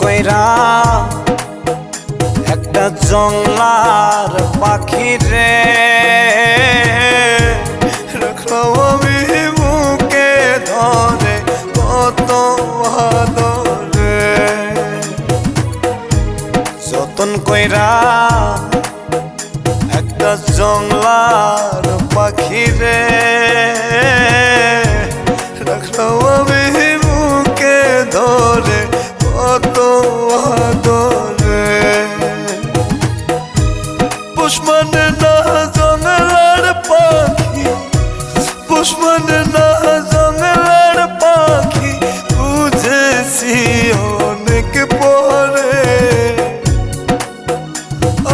কইরা একটা জংলার পাখি রে রাখলাম আমি বুকে ধরে কত আদরে যতন কইরা একটা জংলার পাখি রে রাখলাম আমি বুকে ধরে কত আদরে পুষ্পনে না জংলার পাখি পুষ্পনে না জংলার পাখি বুঝেছি অনেক পরে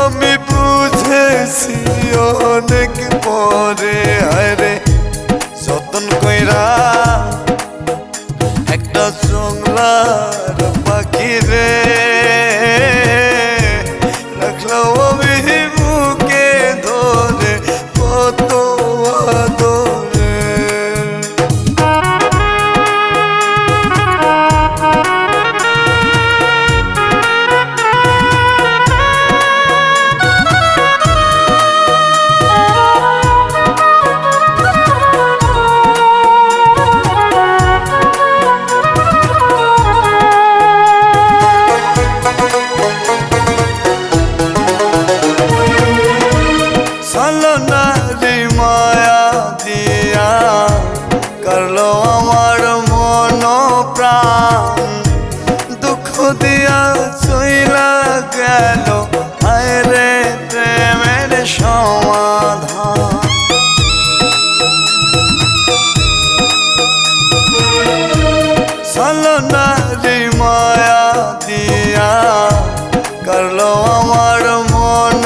আমি বুঝেছি অনেক পরে আরে যতন কইরা একটা জংলার পাখি রে রাখলাম আমি বুকে ধরে কত আদরে নারী মায়া দিয়া করলো আমার মন প্রাণ দুঃখ দিয়া চইলা গেল আরে প্রেমের সমাধান চলো নারী মায়া দিয়া করলো আমার মন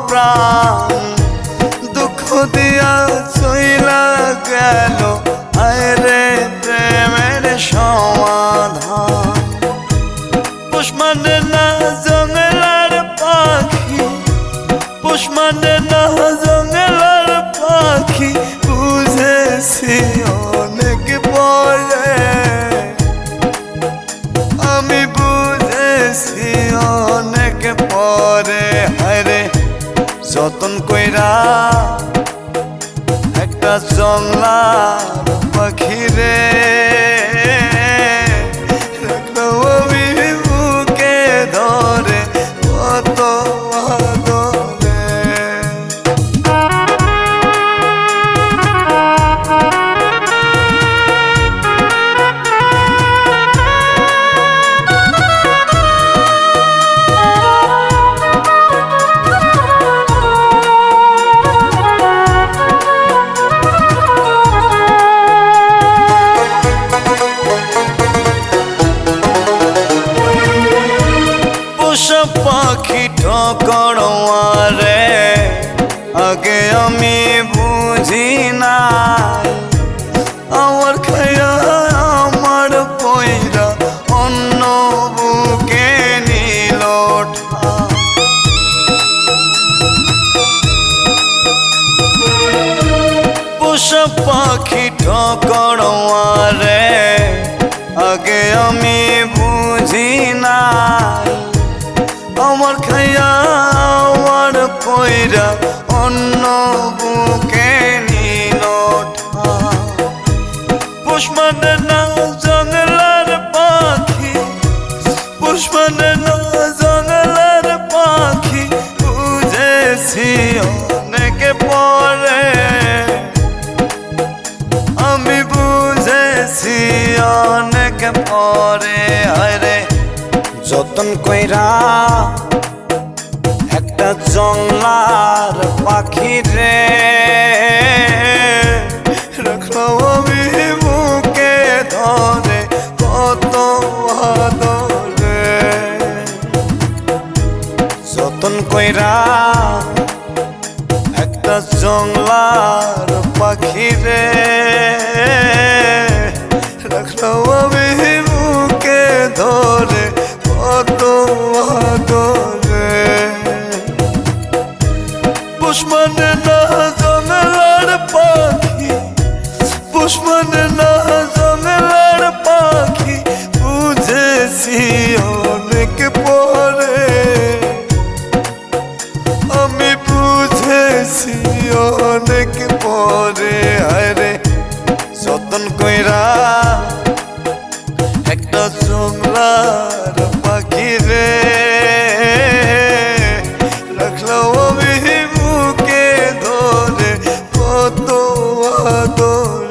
প্রাণ দুঃখ দিয়া চইলা গেল আরে প্রেমের সমাধান পুষ্পনে না জংলার পাখি পুষ্পনে না জংলার পাখি বুঝেছি অনেক পরে আমি বুঝেছি অনেক পরে হায়রে যতন কইরা একটা জংলার পাখি রে রাখলাম আমি বুকে ধরে কত আদরে পাখি ঠকড়ে আগে আমি বুঝি না আমার খায়া আমার পয়রা অন্য বুকে নিল পোষা পাখি ঠকড়ে আগে আমি বুঝি না আমার খাইয়া আমার পয়রা অন্য বুকে নিল পুষ্পনে না জংলার পাখি পুষ্পনে না জংলার পাখি বুঝেছি অনেক পরে আমি বুঝেছি অনেক পরে আরে যতন কইরা একটা জংলার পাখি রে রাখলাম আমি বুকে ধরে কত আদরে যতন কইরা একটা জংলার পাখি রে রাখলাম আমি বুকে ধরে কত আদরে পুষ্পনে না জংলার পাখি পুষ্পনে না জংলার পাখি বুঝেছি অনেক আদর